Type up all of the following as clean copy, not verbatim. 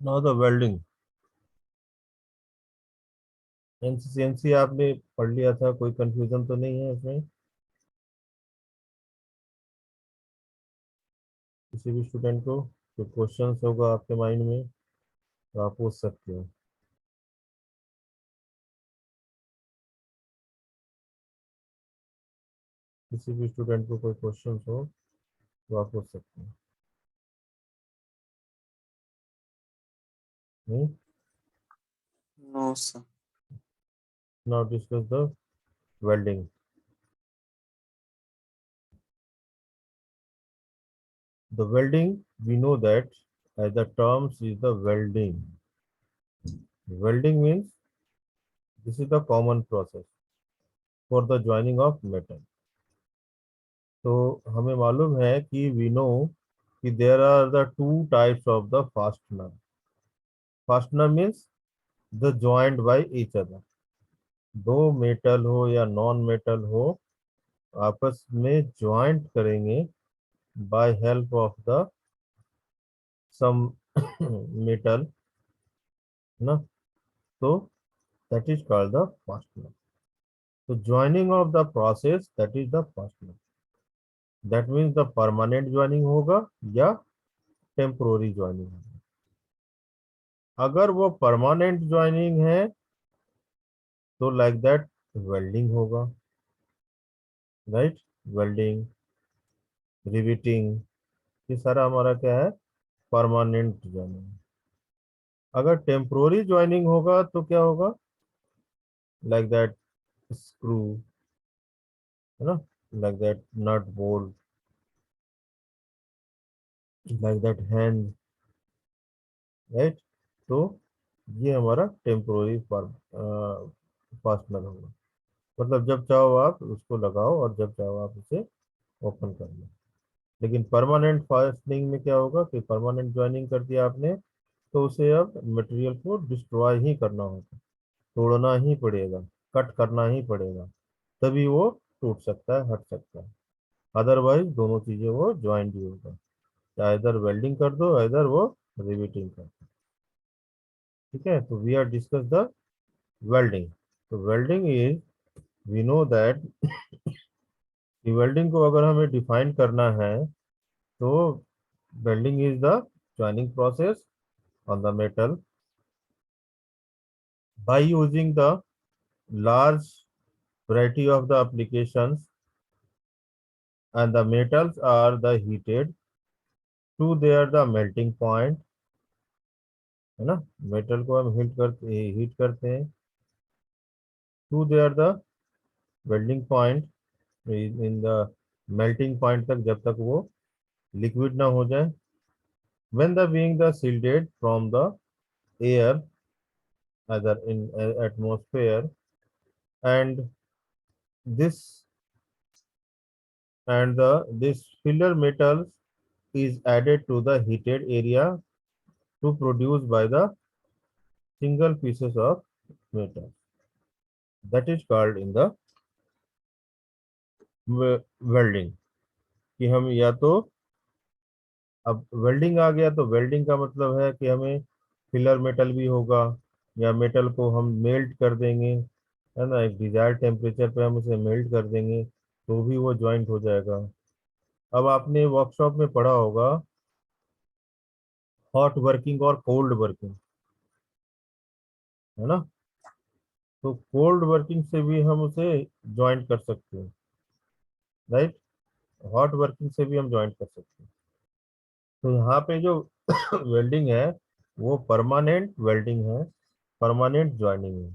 Now the welding. NCC आपने पढ़ लिया था, कोई कंफ्यूजन तो नहीं है इसमें किसी भी स्टूडेंट को? जो क्वेश्चंस होगा आपके माइंड में तो आप पूछ सकते हो। किसी भी स्टूडेंट को कोई क्वेश्चंस हो तो आप पूछ सकते हो। No, sir. Now discuss the welding. The welding, we know that as the terms is the welding. Welding means this is the common process for the joining of metal. तो हमें मालूम है कि we know कि there are the two types of the fastener. Fastener means the joined by each other. दो metal हो या non metal हो, आपस में ज्वाइंट करेंगे by help of the some metal, ना, तो that is called the fastener. So joining of the process, that is the fastener. That means the permanent joining होगा या टेम्पोररी ज्वाइनिंग होगा। अगर वो परमानेंट ज्वाइनिंग है तो लाइक दैट वेल्डिंग होगा, राइट। वेल्डिंग, रिविटिंग, ये सारा हमारा क्या है? Permanent joining. अगर टेम्पोररी ज्वाइनिंग होगा तो क्या होगा? लाइक दैट स्क्रू, है ना, like that nut bolt, like that hand, right. तो ये हमारा टेम्पोररी फास्टनर होगा। मतलब जब चाहो आप उसको लगाओ और जब चाहो आप उसे ओपन कर लो। लेकिन परमानेंट फास्टनिंग में क्या होगा कि परमानेंट ज्वाइनिंग कर दिया आपने तो उसे अब मटेरियल को डिस्ट्रॉय ही करना होगा, तोड़ना ही पड़ेगा, कट करना ही पड़ेगा, तभी वो टूट सकता है, हट सकता है। अदरवाइज दोनों चीजें वो ज्वाइंट ही होगा, चाहे इधर वेल्डिंग कर दो इधर वो रिवेटिंग कर दो। ठीक है, तो we are discuss the welding. तो welding is, we know that कि वेल्डिंग को अगर हमें डिफाइन करना है तो welding is the joining process on the metal by using the large variety of the applications, and the metals are the heated to their the melting point, है ना। Metal को हम हीट करते हैं to there the welding point, in the melting point तक, जब तक वो लिक्विड ना हो जाए। when the being the shielded from the air, either in atmosphere, and this and the this filler metals is added to the heated area to produce by the single pieces of metal, that is called in the welding। कि हम या तो, अब welding आ गया तो welding का मतलब है कि हमें फिलर मेटल भी होगा या मेटल को हम मेल्ट कर देंगे, है ना, एक डिजायर्ड टेम्परेचर पे हम उसे मेल्ट कर देंगे तो भी वो ज्वाइंट हो जाएगा। अब आपने वर्कशॉप में पढ़ा होगा हॉट वर्किंग और कोल्ड वर्किंग, है ना। तो कोल्ड वर्किंग से भी हम उसे ज्वाइंट कर सकते हैं, राइट। हॉट वर्किंग से भी हम ज्वाइंट कर सकते हैं। तो यहाँ पे जो वेल्डिंग है वो परमानेंट वेल्डिंग है, परमानेंट ज्वाइनिंग है।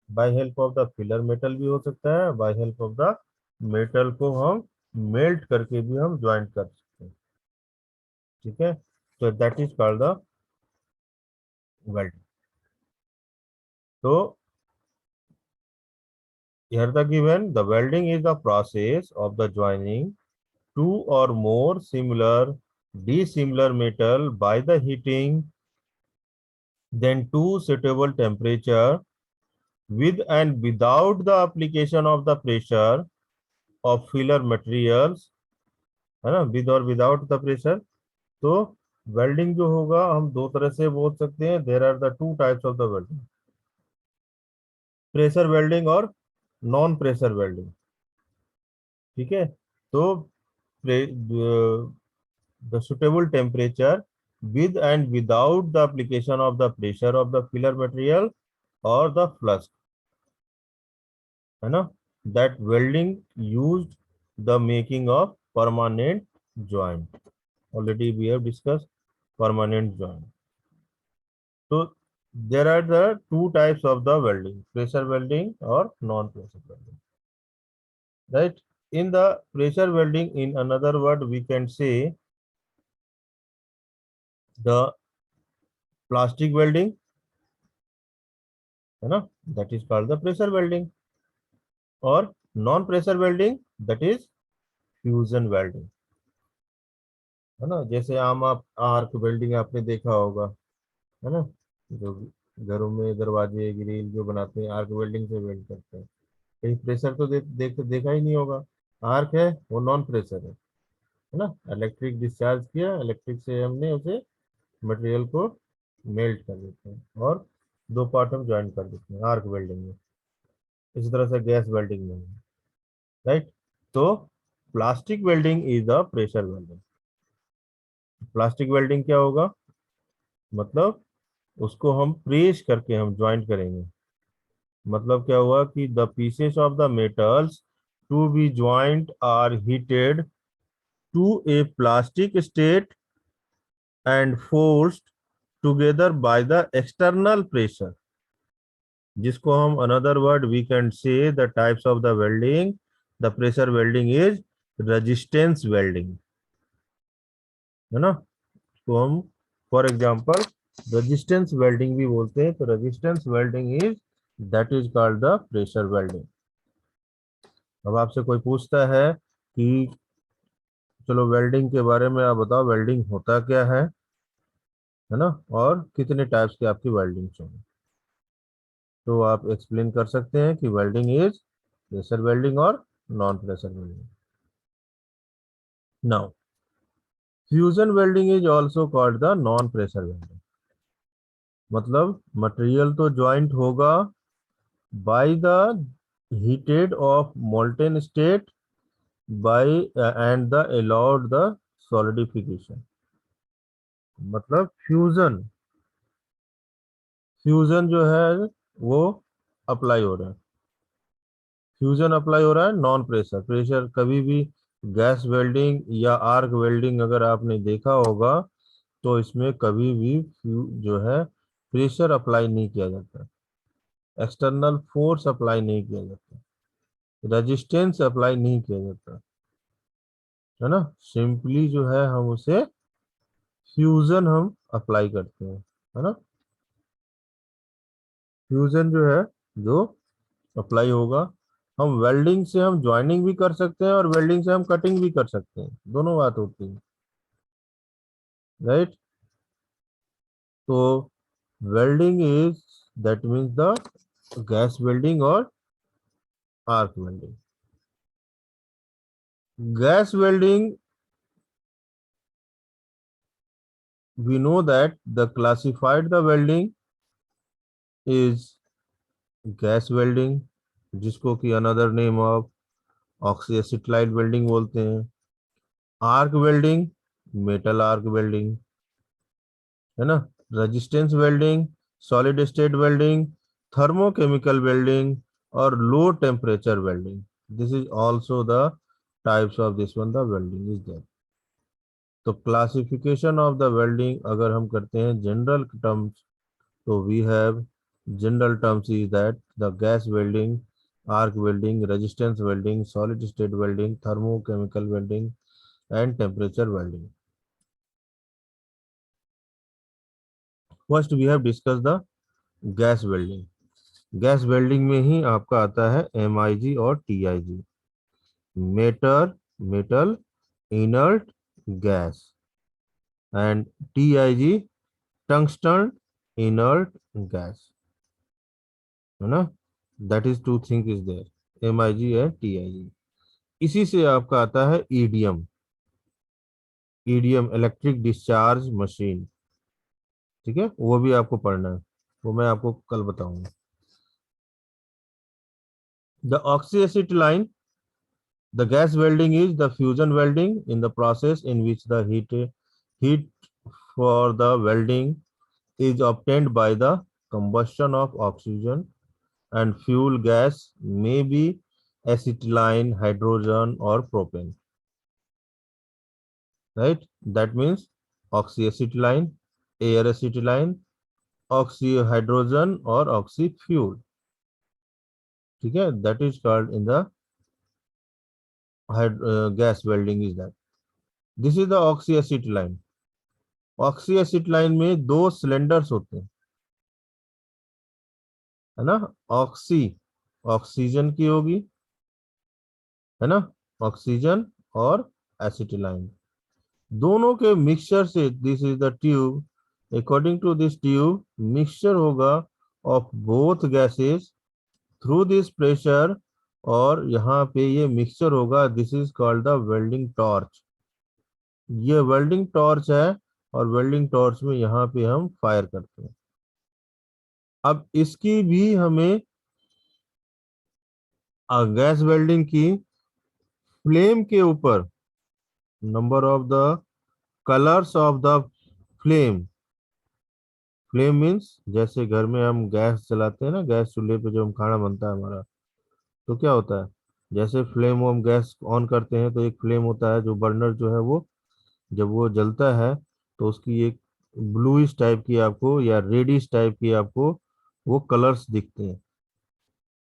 By help of the filler metal भी हो सकता है, by help of the metal को हम मेल्ट करके भी हम ज्वाइंट कर सकते हैं। ठीक है, तो that is called the welding. तो here the given, the welding is the process of the joining two or more similar dissimilar metal by the heating then to suitable temperature with and without the application of the pressure of filler materials, है ना, with और without the pressure. तो welding जो होगा हम दो तरह से बोल सकते हैं, there are the two types of the welding, pressure welding और नॉन प्रेशर वेल्डिंग। ठीक है, तो the suitable temperature with and without the application of the pressure of the filler material or the flux, है ना, that welding used the making of permanent joint. Already we have discussed permanent joint. So there are the two types of the welding, pressure welding or non-pressure welding, right? In the pressure welding, in another word, we can say the plastic welding, है ना, that is called the pressure welding, और non pressure welding that is fusion welding, है ना। जैसे आम आप arc welding आपने देखा होगा, है ना, जो घरों में दरवाजे ग्रिल जो बनाते हैं आर्क वेल्डिंग से वेल्ड करते हैं। कहीं प्रेशर तो देखा ही नहीं होगा। आर्क है वो नॉन प्रेशर है ना, इलेक्ट्रिक डिस्चार्ज किया, इलेक्ट्रिक से हमने उसे मटेरियल को मेल्ट कर देते हैं और दो पार्ट हम ज्वाइन कर देते हैं आर्क वेल्डिंग में। इसी तरह से गैस वेल्डिंग में, राइट। तो plastic welding is the pressure welding. Plastic welding क्या होगा, मतलब उसको हम प्रेस करके हम ज्वाइंट करेंगे। मतलब क्या हुआ कि the pieces of the metals to be joint are heated to a plastic state and forced together by the external pressure, जिसको हम another word we can say the types of the welding, the pressure welding is resistance welding, है ना। तो हम for example resistance welding भी बोलते हैं, तो resistance welding is that is called the pressure welding. अब आपसे कोई पूछता है कि चलो वेल्डिंग के बारे में आप बताओ, वेल्डिंग होता क्या है ना, और कितने टाइप्स की आपकी वेल्डिंग होंगी, तो आप एक्सप्लेन कर सकते हैं कि वेल्डिंग इज प्रेशर वेल्डिंग और non pressure welding. Now fusion welding is also called the non pressure welding. मतलब मटेरियल तो ज्वाइंट होगा by the heated of molten state by and the allowed the solidification। मतलब fusion, fusion जो है वो apply हो रहा है, फ्यूजन अप्लाई हो रहा है नॉन प्रेशर। प्रेशर कभी भी गैस वेल्डिंग या आर्क वेल्डिंग अगर आपने देखा होगा तो इसमें कभी भी जो है प्रेशर अप्लाई नहीं किया जाता, एक्सटर्नल फोर्स अप्लाई नहीं किया जाता, रेजिस्टेंस अप्लाई नहीं किया जाता, है ना। सिंपली जो है हम उसे फ्यूजन हम अप्लाई करते हैं, है ना। फ्यूजन जो है जो अप्लाई होगा, हम वेल्डिंग से हम ज्वाइनिंग भी कर सकते हैं और वेल्डिंग से हम कटिंग भी कर सकते हैं, दोनों बात होती है, राइट। तो welding is that means the gas welding और arc welding. Gas welding, we know that the classified the welding is gas welding, जिसको कि another name of oxy acetyl welding बोलते हैं। Arc welding, metal arc welding, है ना। Resistance welding, solid state welding, thermochemical welding और low temperature welding, this is also the types of this one the welding is there. तो classification of the welding अगर हम करते हैं general terms, तो we have general terms is that the gas welding, arc welding, resistance welding, solid state welding, thermochemical welding and temperature welding. First we have discussed the gas welding. Gas welding में ही आपका आता है MIG और TIG, metal inert gas, and TIG tungsten inert gas, है ना। That is two thing is there, MIG and TIG। इसी से आपका आता है EDM, EDM, electric discharge machine, ठीक है, वो भी आपको पढ़ना है, वो मैं आपको कल बताऊंगा। The oxyacetylene, the gas welding is the fusion welding in the process in which the heat for the welding is obtained by the combustion of oxygen and fuel gas, may be acetylene, hydrogen or propane, right? That means oxyacetylene, air acetylene, oxyhydrogen or oxy-fuel, ठीक है, that is called in the gas welding is that. This is the oxyacetylene. ऑक्सीएसिड में दो cylinders होते हैं, है ना। Oxy, oxygen की होगी, है ना, ऑक्सीजन और एसिटिलाइन, दोनों के मिक्सचर से, this is the tube, according to this tube mixture होगा of both gases through this pressure, और यहाँ पे ये मिक्सचर होगा, this is called the welding torch. ये वेल्डिंग टॉर्च है, और वेल्डिंग टॉर्च में यहाँ पे हम फायर करते हैं। अब इसकी भी हमें, गैस वेल्डिंग की फ्लेम के ऊपर, number of the colours of the flame, flame means जैसे घर में हम गैस जलाते हैं ना, गैस चूल्हे पे जो हम खाना बनता है हमारा, तो क्या होता है, जैसे फ्लेम हम गैस ऑन करते हैं तो एक फ्लेम होता है, जो बर्नर जो है वो जब वो जलता है तो उसकी एक ब्लूइश टाइप की आपको या रेडिश टाइप की आपको वो कलर्स दिखते हैं।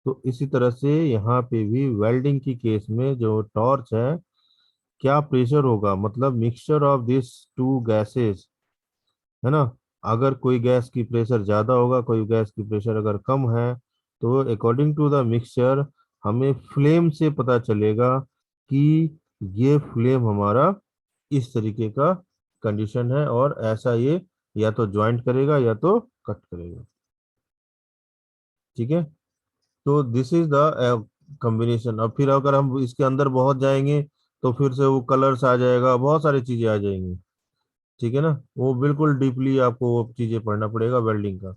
तो इसी तरह से यहाँ पे भी वेल्डिंग की केस में जो टॉर्च है, क्या प्रेशर होगा, मतलब mixture of this two gases, है ना। अगर कोई गैस की प्रेशर ज्यादा होगा, कोई गैस की प्रेशर अगर कम है, तो अकॉर्डिंग टू द मिक्सचर हमें फ्लेम से पता चलेगा कि ये फ्लेम हमारा इस तरीके का कंडीशन है, और ऐसा ये या तो ज्वाइंट करेगा या तो कट करेगा, ठीक है। तो दिस इज द कॉम्बिनेशन। अब फिर अगर हम इसके अंदर बहुत जाएंगे तो फिर से वो कलर्स आ जाएगा, बहुत सारी चीजें आ जाएंगी, ठीक है ना। वो बिल्कुल डीपली आपको वो चीजें पढ़ना पड़ेगा वेल्डिंग का।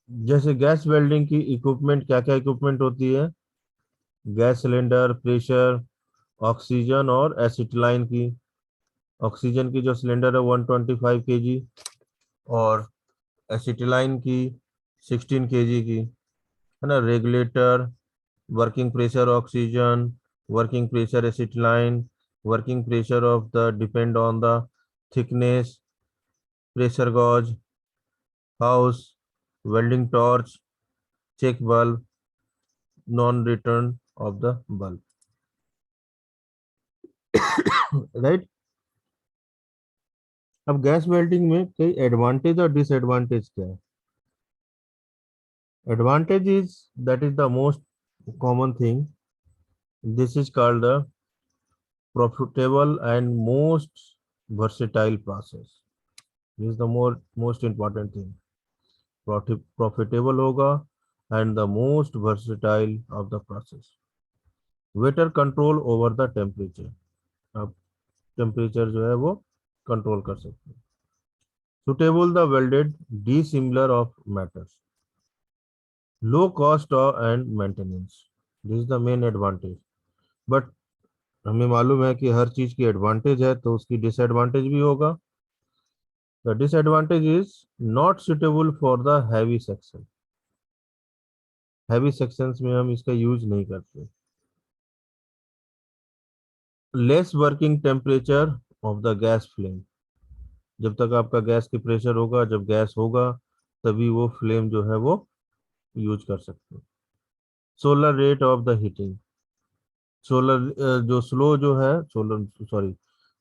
जैसे गैस वेल्डिंग की इक्विपमेंट, क्या क्या इक्विपमेंट होती है, गैस सिलेंडर, प्रेशर, ऑक्सीजन और एसिटिलाइन की। ऑक्सीजन की जो सिलेंडर है 125 kg, और एसिटिलाइन की 16 kg की, है ना। Regulator, working pressure oxygen, working pressure acetylene, working pressure of the depend on the thickness, pressure gauge, house, welding torch, check bulb, non return of the bulb, right. अब gas welding में कई advantage और disadvantage क्या है। Advantage is, that is the most common thing, this is called the profitable and most versatile process. This is the more most important thing. Profitable होगा and the most versatile of the process. Waiter control over the temperature, आप temperature जो है वो control कर सकते हैं। Suitable the welded dissimilar of matters, low cost and maintenance, this is the main advantage. But हमें मालूम है कि हर चीज की एडवांटेज है तो उसकी डिसएडवांटेज भी होगा। The disadvantage is not suitable for the heavy section, heavy sections में हम इसका यूज नहीं करते। Less working temperature of the gas flame, जब तक आपका गैस की प्रेशर होगा, जब गैस होगा तभी वो फ्लेम जो है वो यूज कर सकते हैं। Solar rate of the heating, solar जो स्लो जो है, सोलर सॉरी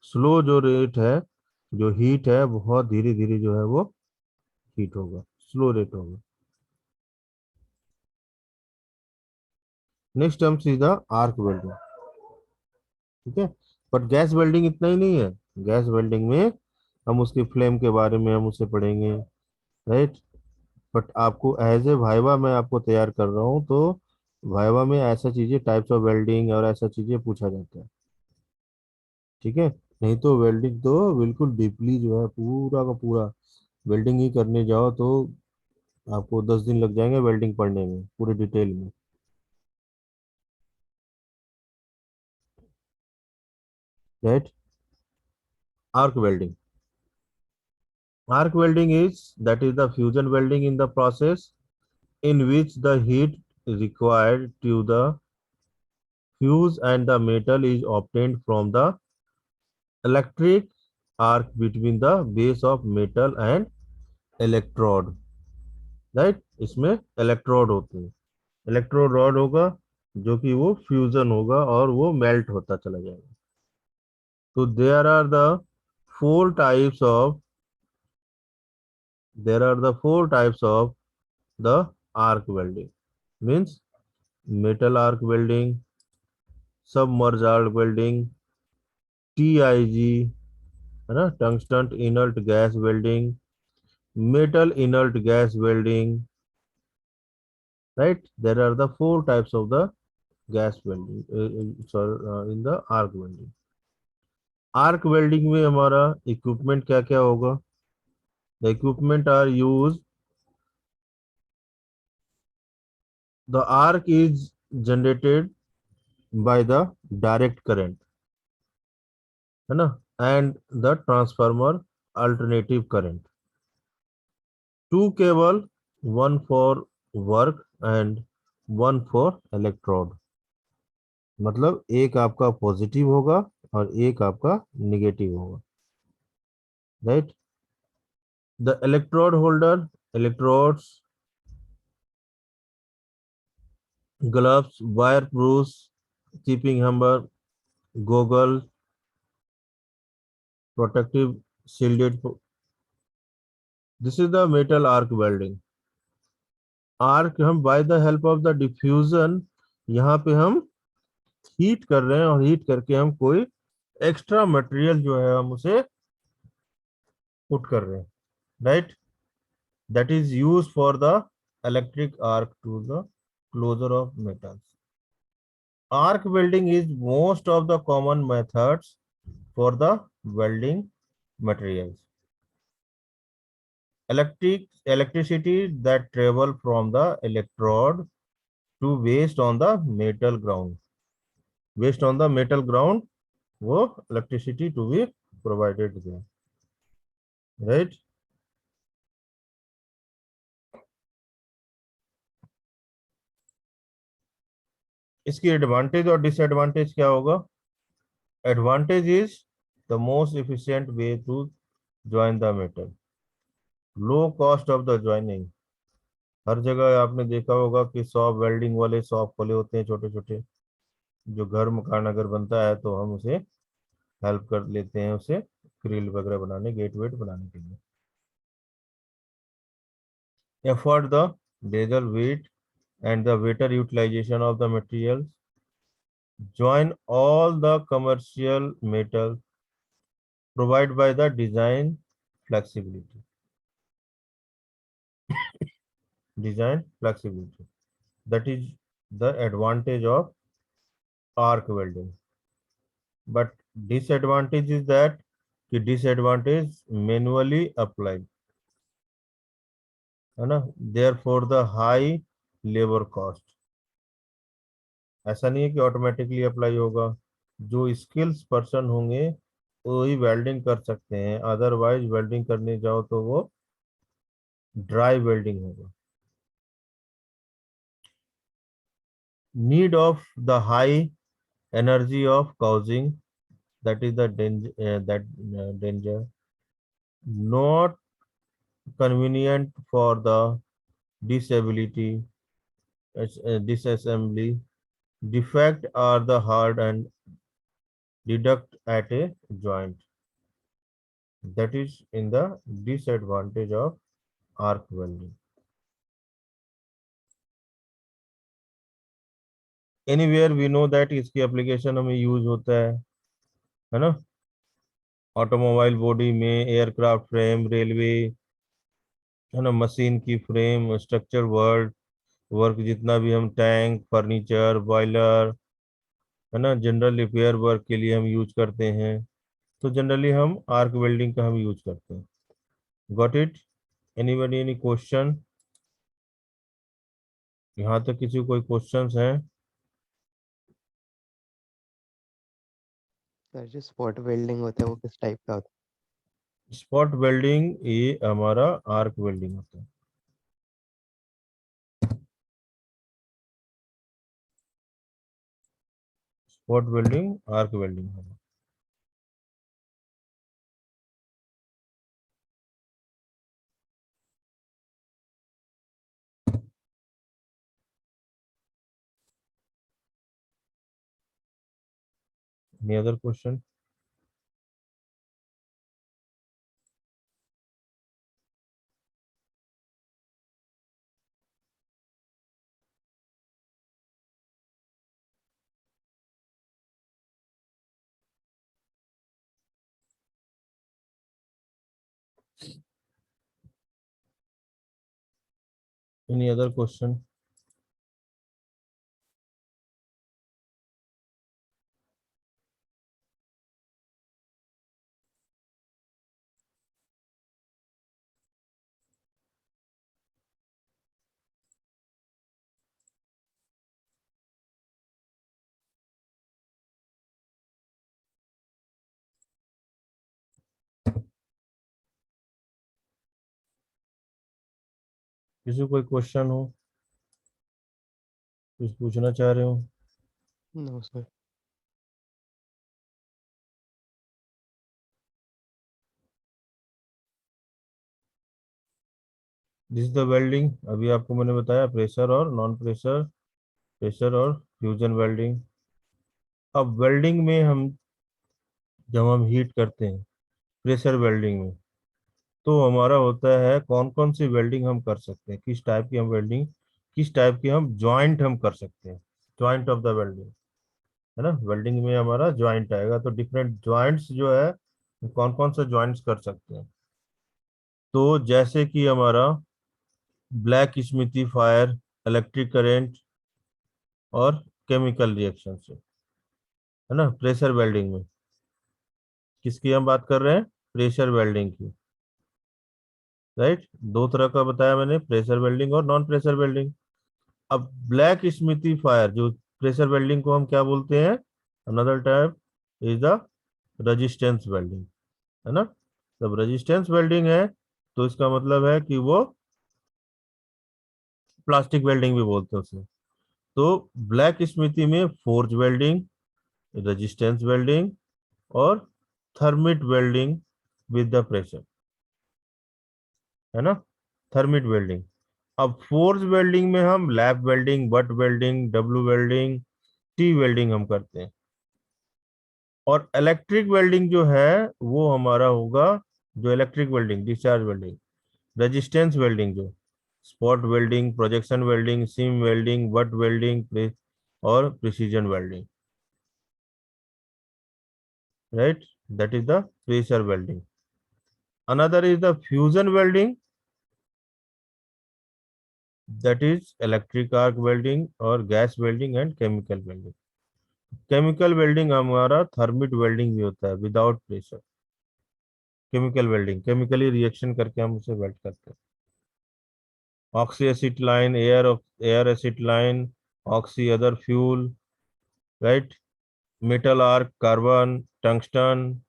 स्लो जो रेट है, जो हीट है बहुत धीरे धीरे जो है वो हीट होगा, स्लो रेट होगा। नेक्स्ट टर्म सीधा आर्क वेल्डिंग, ठीक है। बट गैस वेल्डिंग इतना ही नहीं है, गैस वेल्डिंग में हम उसकी फ्लेम के बारे में हम उसे पढ़ेंगे, राइट। बट आपको एज ए वाइवा मैं आपको तैयार कर रहा हूँ, तो वाइवा में ऐसा चीजें, टाइप्स ऑफ वेल्डिंग और ऐसा चीजें पूछा जाता है। ठीक है, नहीं तो वेल्डिंग तो बिल्कुल डीपली जो है पूरा का पूरा वेल्डिंग ही करने जाओ तो आपको 10 दिन लग जाएंगे वेल्डिंग पढ़ने में पूरे डिटेल में। Right. Arc welding, arc welding is that is the fusion welding in the process in which the heat required to the fuse and the metal is obtained from the electric arc between the base of metal and electrode। Right, इसमें electrode होते हैं, electrode rod होगा जो कि वो fusion होगा और वो मेल्ट होता चला जाएगा। तो four types of there are the four types of the arc welding. Means metal arc welding, submerge arc welding, TIG, है ना, tungsten inert gas welding, metal inert gas welding. Right, there are the four types of the gas welding, sorry, in the arc welding. Arc welding में हमारा equipment क्या क्या होगा? The equipment are use, the arc is generated by the direct current, है ना, and the transformer alternative current. Two cable, one for work and one for electrode। मतलब एक आपका पॉजिटिव होगा और एक आपका निगेटिव होगा। Right. The electrode holder, electrodes, gloves, wire proof, keeping hammer, goggle, protective shielded. This is the metal arc welding. Arc हम by the help of the diffusion, यहाँ पे हम हीट कर रहे हैं और हीट करके हम कोई एक्स्ट्रा मटेरियल जो है हम उसे पुट कर रहे हैं। Right, that is use for the electric arc to the closure of metals. Arc welding is most of the common methods for the welding materials। Electricity that travel from the electrode to waste on the metal ground, waste on the metal ground, वो electricity to be provided there। right। इसकी advantage और disadvantage क्या होगा? Advantage is the most efficient way to join the metal, low cost of the joining. हर जगह आपने देखा होगा कि शॉप, वेल्डिंग वाले शॉप खोले होते हैं छोटे छोटे, जो घर मकान अगर बनता है तो हम उसे हेल्प कर लेते हैं, उसे ग्रिल वगैरह बनाने, गेट वेट बनाने के लिए। Effort the diesel weight and the better utilization of the materials, join all the commercial metal, provide by the design flexibility, design flexibility, that is the advantage of arc welding। But disadvantage is that कि disadvantage manually applied, है ना, therefore the high labor cost। ऐसा नहीं है कि automatically apply होगा, जो skills person होंगे वही वेल्डिंग कर सकते हैं, अदरवाइज वेल्डिंग करने जाओ तो वो ड्राई वेल्डिंग होगा। Need of the high energy of causing, that is the danger, not convenient for the disability, disassembly, defect are the hard and deduct at a joint। That is in the disadvantage of arc welding। Anywhere we know that इसकी application हमें use होता है ना, automobile body में, aircraft frame, railway, है ना, machine की frame, structure word, work जितना भी हम टैंक, फर्नीचर, बॉयलर, है ना, जनरल रिपेयर वर्क के लिए हम यूज करते हैं, तो जनरली हम आर्क वेल्डिंग का हम यूज करते हैं। Got it? Anybody any question? यहाँ तक किसी को कोई क्वेश्चंस हैं? सर जो स्पॉट वेल्डिंग होता है वो किस टाइप का होता स्पॉट वेल्डिंग ये हमारा आर्क वेल्डिंग होता है। स्पॉट वेल्डिंग आर्क वेल्डिंग होगा। Any other question? Any other question? किसी को कोई क्वेश्चन हो, कुछ पूछना चाह रहे हो? है? No sir. This is the welding. अभी आपको मैंने बताया प्रेशर और नॉन प्रेशर, प्रेशर और फ्यूजन वेल्डिंग। अब वेल्डिंग में हम, जब हम हीट करते हैं प्रेशर वेल्डिंग में, तो हमारा होता है कौन कौन सी वेल्डिंग हम कर सकते हैं, किस टाइप की हम वेल्डिंग, किस टाइप की हम ज्वाइंट हम कर सकते हैं। ज्वाइंट ऑफ द वेल्डिंग, है ना, वेल्डिंग में हमारा ज्वाइंट आएगा, तो डिफरेंट ज्वाइंट्स जो है, कौन कौन से ज्वाइंट्स कर सकते हैं। तो जैसे कि हमारा black smithy fire, electric current और केमिकल रिएक्शन से, है ना, प्रेशर वेल्डिंग में। किसकी हम बात कर रहे हैं? प्रेशर वेल्डिंग की, राइट। दो तरह का बताया मैंने, प्रेशर वेल्डिंग और नॉन प्रेशर वेल्डिंग। अब ब्लैक स्मिथी फायर जो प्रेशर वेल्डिंग को हम क्या बोलते हैं? Another type is the resistance welding, है ना। जब रेजिस्टेंस वेल्डिंग है तो इसका मतलब है कि वो प्लास्टिक वेल्डिंग भी बोलते हैं उसे। तो ब्लैक स्मिथी में फोर्ज वेल्डिंग, रेजिस्टेंस वेल्डिंग और thermit welding with the pressure, है ना, थर्मिट वेल्डिंग। अब फोर्ज वेल्डिंग में हम lap welding, butt welding, W welding, T welding हम करते हैं। और इलेक्ट्रिक वेल्डिंग जो है वो हमारा होगा, जो electric welding, discharge welding, resistance welding, जो spot welding, projection welding, seam welding, butt welding और precision welding, right. That is the pressure welding. Another is the fusion welding, that is electric arc welding और gas welding and chemical welding. Chemical welding हमारा thermit welding भी होता है without pressure. Chemical welding, chemically reaction करके हम उसे weld करते हैं। Oxy acetylene, air acetylene, oxy other fuel, right, metal arc, carbon, tungsten,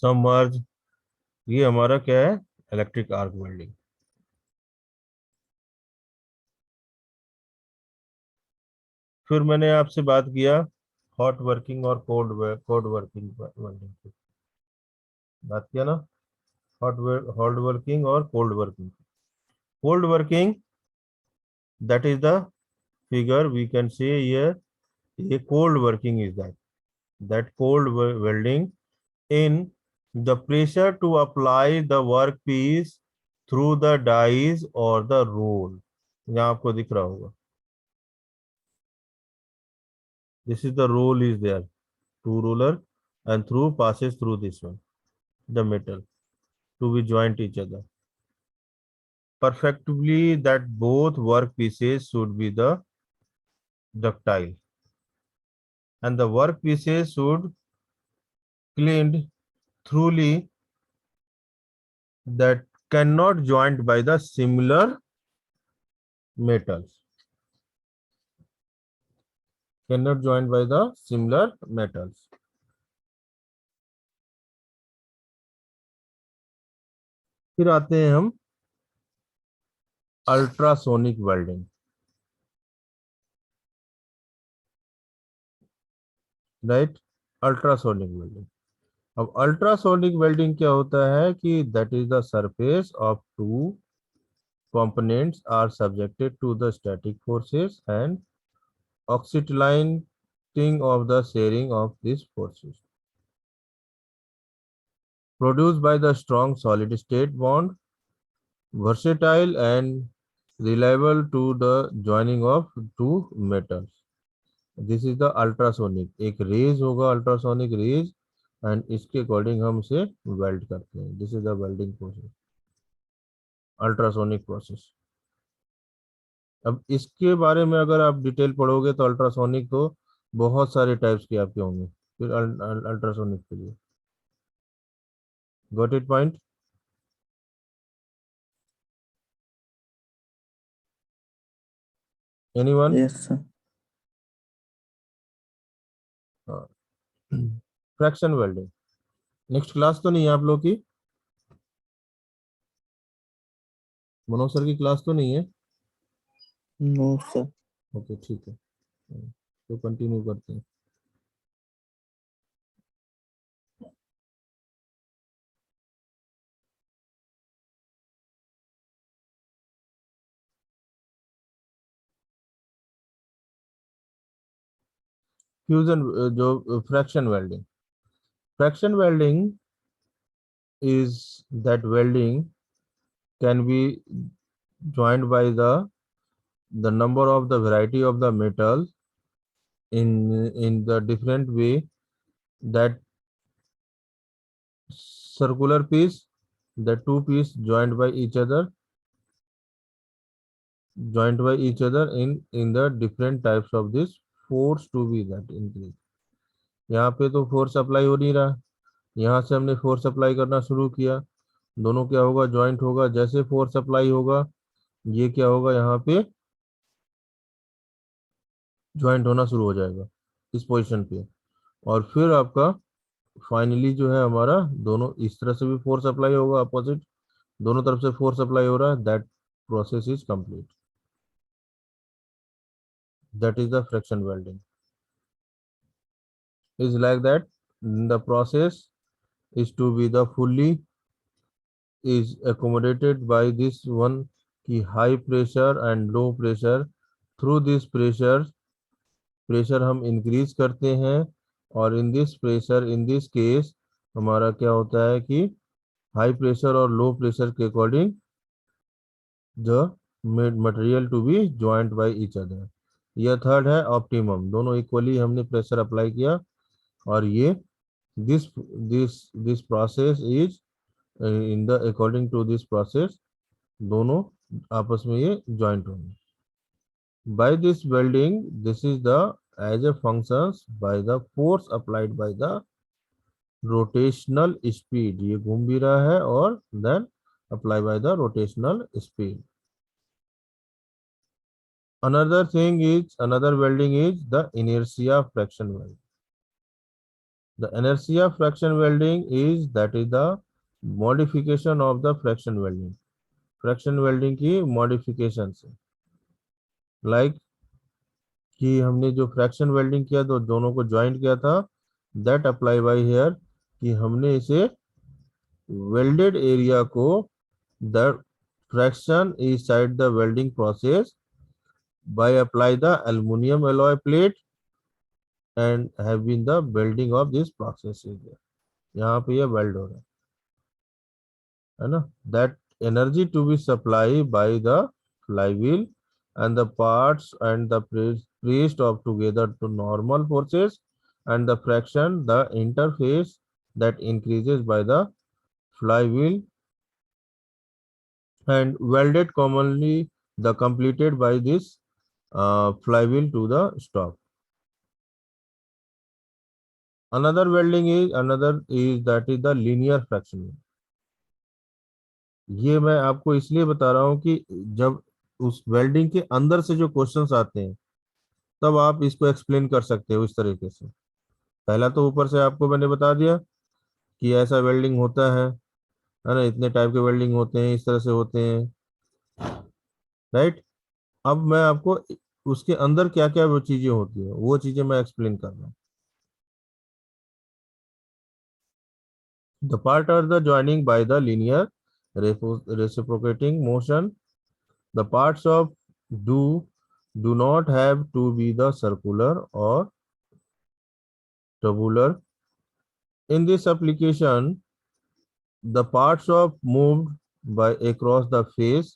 submerge, ये हमारा क्या है? Electric arc welding. फिर मैंने आपसे बात किया हॉट वर्किंग और कोल्ड वर्किंग वेल्डिंग की बात किया ना, हॉट वर्किंग और cold working. Cold working, that is the figure we can say here. A cold working is that cold welding in the pressure to apply the workpiece through the dies or the roll। यहाँ आपको दिख रहा होगा, this is the roll is there, two roller, and through passes through this one, the metal to be joint each other, perfectly that both work pieces should be the ductile and the work pieces should cleaned thoroughly that cannot joined by the similar metals. Cannot joined by the similar metals. फिर आते हैं हम ultrasonic welding. Right, ultrasonic welding. अब ultrasonic welding क्या होता है कि that is the surface of two components are subjected to the static forces and oxytilining of the sharing of these forces produced by the strong solid state bond, versatile and reliable to the joining of two metals. This is the ultrasonic. एक raise होगा ultrasonic raise and इसके according हम इसे weld करते हैं. This is the welding process, ultrasonic process. अब इसके बारे में अगर आप डिटेल पढ़ोगे तो अल्ट्रासोनिक तो बहुत सारे टाइप्स के आपके होंगे फिर अल्ट्रासोनिक के लिए. Got it point? Anyone? Yes, sir. Fraction welding. Next class तो नहीं है आप लोग की? मनोज सर की क्लास तो नहीं है? No, sir. ओके ठीक है, तो कंटिन्यू करते हैं. फ्यूजन जो fraction welding. Fraction welding is that welding can be joined by the number of the variety of the metal in the different way that circular piece, the two piece joined by each other in the different types of this force to be that increase. यहाँ पे तो force apply हो नहीं रहा, यहाँ से हमने force apply करना शुरू किया, दोनों क्या होगा, ज्वाइंट होगा. जैसे फोर्स अप्लाई होगा ये क्या होगा, यहाँ पे ज्वाइंट होना शुरू हो जाएगा इस पोजीशन पे. और फिर आपका फाइनली जो है हमारा दोनों इस तरह से भी फोर्स अप्लाई होगा, अपोजिट दोनों तरफ से फोर्स अप्लाई हो रहा है. That process is complete. That is the fraction welding. is like that. The process is to be the fully is accommodated by this one की high pressure and low pressure. through this pressure हम increase करते हैं और in this pressure in this case हमारा क्या होता है कि high pressure और low pressure के according the material to be joined by each other. यह थर्ड है ऑप्टिमम. दोनों इक्वली हमने प्रेशर अप्लाई किया और ये this process is in the according to this process दोनों आपस में ये joint होंगे. By this welding, this is the as a functions by the force applied by the rotational speed. ये घूम भी रहा है और then apply by the rotational speed. Another welding is the inertia fraction welding. The inertia fraction welding is the modification of the friction welding. Fraction welding की modification से like कि हमने जो फ्रैक्शन वेल्डिंग किया तो दोनों को ज्वाइंट किया था, दैट अप्लाई बाय हियर कि हमने इसे वेल्डेड एरिया को the fraction is side the welding process by apply the aluminium alloy plate and have been the welding of this process. यहाँ पे ये वेल्ड हो रहा है ना. That energy to be supplied by the flywheel and the parts and the pressed of together to normal forces and the fraction the interface that increases by the flywheel and welded commonly the completed by this flywheel to the stop. Another is that is the linear fractioning. ये मैं आपको इसलिए बता रहा हूँ कि जब उस वेल्डिंग के अंदर से जो क्वेश्चंस आते हैं तब आप इसको एक्सप्लेन कर सकते हो इस तरीके से। पहला तो ऊपर से आपको मैंने बता दिया कि ऐसा वेल्डिंग होता है ना, इतने टाइप के वेल्डिंग होते हैं, इस तरह से होते हैं, राइट। अब मैं आपको उसके अंदर क्या क्या वो चीजें होती हैं वो चीजें मैं एक्सप्लेन कर रहा हूँ। The part are the joining by the linear reciprocating motion. The parts of do not have to be the circular or tubular. In this application, the parts of moved by across the face.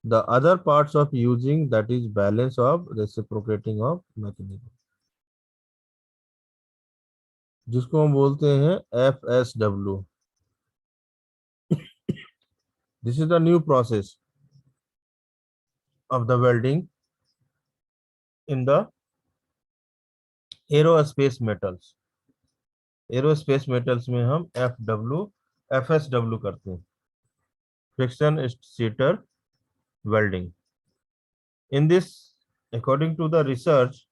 The other parts of using that is balance of reciprocating of mechanism, जिसको हम बोलते हैं FSW. This is the new process of the welding in the aerospace metals. Aerospace metals में हम FSW करते हैं, friction stator welding. In this, according to the research,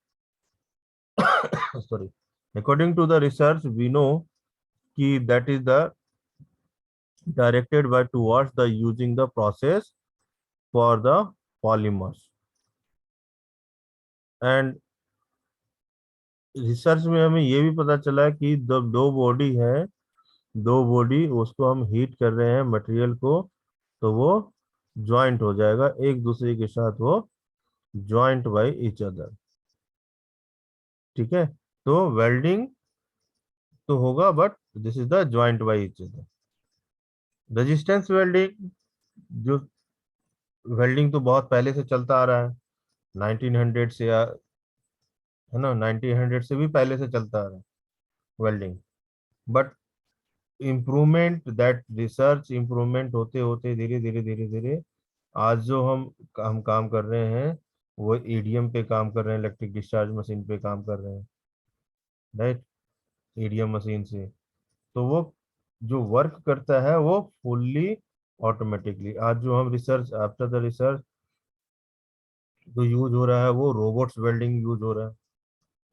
sorry, according to the research, we know कि that is the directed by towards the using the process for the polymers. And research में हमें ये भी पता चला कि दो body है, दो बॉडी उसको हम हीट कर रहे हैं मटेरियल को, तो वो ज्वाइंट हो जाएगा एक दूसरे के साथ, वो ज्वाइंट बाय ईच अदर। ठीक है, तो वेल्डिंग तो होगा but this is the joint by each other. Resistance welding, जो वेल्डिंग तो बहुत पहले से चलता आ रहा है, 1900 से है ना, 1900 से भी पहले से चलता आ रहा है welding. But improvement, that research improvement होते होते धीरे धीरे धीरे धीरे आज जो हम काम कर रहे हैं वो ईडीएम पे काम कर रहे हैं, इलेक्ट्रिक डिस्चार्ज मशीन पे काम कर रहे हैं, राइट, ईडीएम मशीन से। तो वो जो वर्क करता है वो फुल्ली ऑटोमेटिकली। आज जो हम रिसर्च, आफ्टर द रिसर्च जो यूज हो रहा है वो रोबोट्स वेल्डिंग यूज हो रहा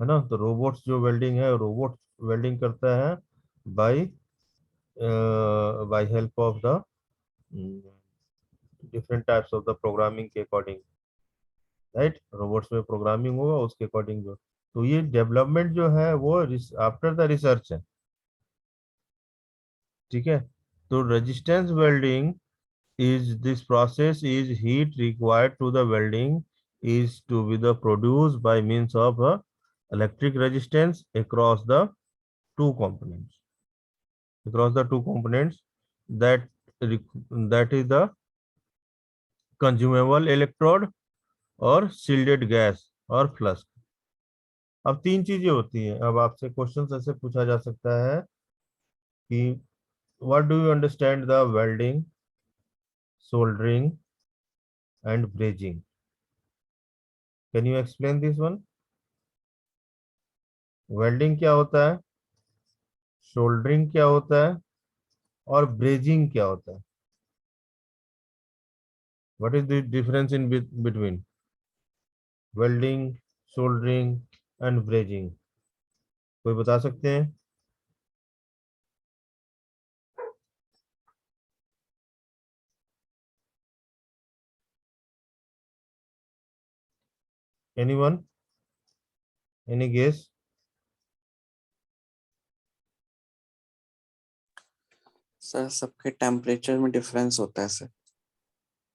है ना। तो रोबोट्स जो वेल्डिंग है, रोबोट वेल्डिंग करता है by by help of the different types of the programming के अकॉर्डिंग, राइट। रोबोट्स में प्रोग्रामिंग होगा उसके अकॉर्डिंग जो, तो ये डेवलपमेंट जो है वो आफ्टर द रिसर्च है। ठीक है, तो resistance welding is this process is heat required to the welding is to be the produced by means of a electric resistance two components across the two components that that is the consumable electrode और shielded gas और flux. अब तीन चीजें होती हैं। अब आपसे question ऐसे पूछा जा सकता है कि what do you understand the welding, soldering and brazing, can you explain this one. Welding क्या होता है, सोल्डरिंग क्या होता है और ब्रेजिंग क्या होता है, what is the difference in between welding, soldering and brazing, कोई बता सकते हैं। Anyone, any guess. सर सबके टेम्परेचर में डिफरेंस होता है सर,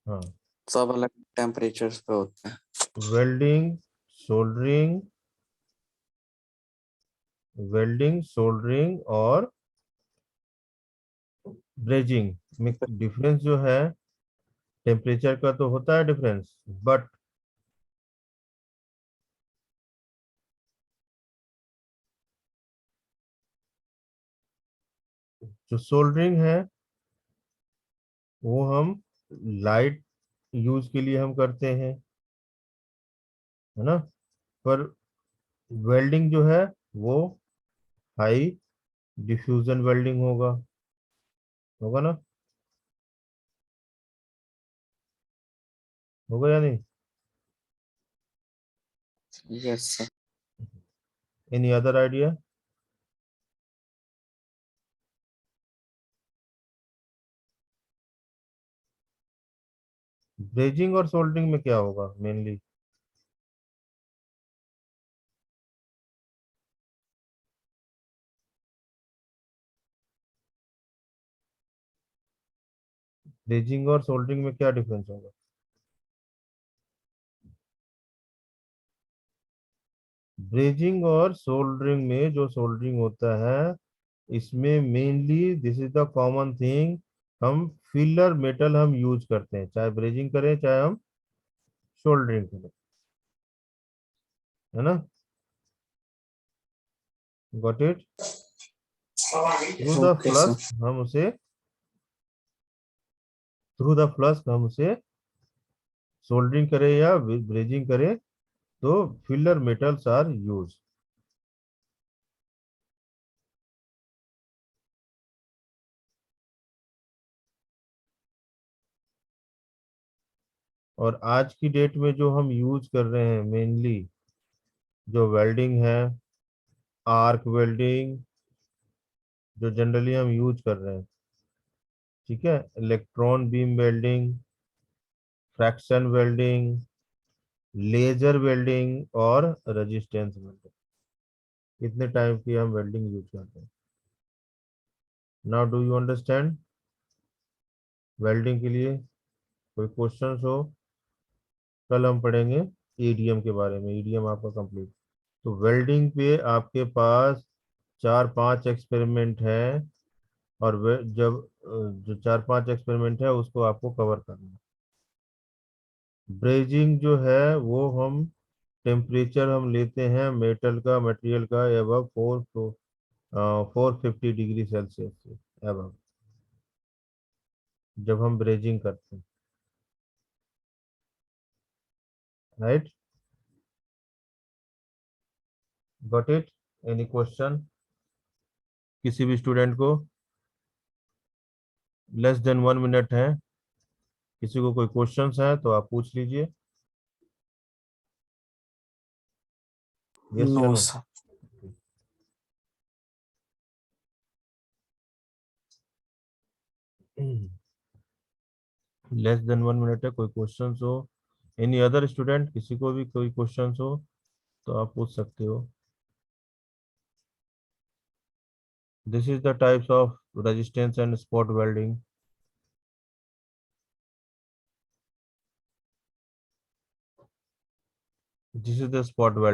हाँ, सब अलग टेम्परेचर्स पे होते हैं। वेल्डिंग, सोल्डरिंग, वेल्डिंग, सोल्डरिंग और ब्रेजिंग में डिफरेंस जो है टेम्परेचर का तो होता है डिफरेंस, बट जो सोल्डरिंग है वो हम लाइट यूज के लिए हम करते हैं, है ना। पर वेल्डिंग जो है वो हाई डिफ्यूजन वेल्डिंग होगा, होगा ना, होगा या नहीं? Yes, sir. Any other idea? Brazing और सोल्डरिंग में क्या होगा मेनली? ब्रेजिंग और सोल्डरिंग में क्या डिफरेंस होगा? ब्रेजिंग और सोल्डरिंग में जो सोल्डरिंग होता है, इसमें mainly this is the common thing, हम फिलर मेटल हम यूज करते हैं, चाहे ब्रेजिंग करें चाहे हम सोल्डरिंग करें, है ना। Got it? Through the Okay, sir. Flux हम उसे थ्रू द फ्लक्स हम उसे सोल्डरिंग करें या ब्रेजिंग करें, तो फिलर मेटल्स आर यूज। और आज की डेट में जो हम यूज कर रहे हैं मेनली, जो वेल्डिंग है, आर्क वेल्डिंग, जो जनरली हम यूज कर रहे हैं, ठीक है, electron beam welding, fraction welding, laser welding और रेजिस्टेंस वेल्डिंग, कितने टाइप की हम वेल्डिंग यूज करते हैं। Now do you understand? Welding के लिए कोई क्वेश्चंस हो? कल हम पढ़ेंगे ईडीएम के बारे में, ईडीएम आपका कंप्लीट। तो वेल्डिंग पे आपके पास 4-5 एक्सपेरिमेंट है, और जो 4-5 एक्सपेरिमेंट है उसको आपको कवर करना है। ब्रेजिंग जो है वो हम टेम्परेचर हम लेते हैं मेटल का, मटेरियल का, एबव 450 डिग्री सेल्सियस से एबव, जब हम ब्रेजिंग करते हैं, right. Got it? Any question किसी भी स्टूडेंट को? लेस देन 1 मिनट है, किसी को कोई क्वेश्चंस है तो आप पूछ लीजिए। यस या No, no? sir. Less than 1 minute है, कोई क्वेश्चंस हो? एनी अदर स्टूडेंट, किसी को भी कोई क्वेश्चंस हो तो आप पूछ सकते हो। This is the types of resistance and spot welding. This is the spot welding.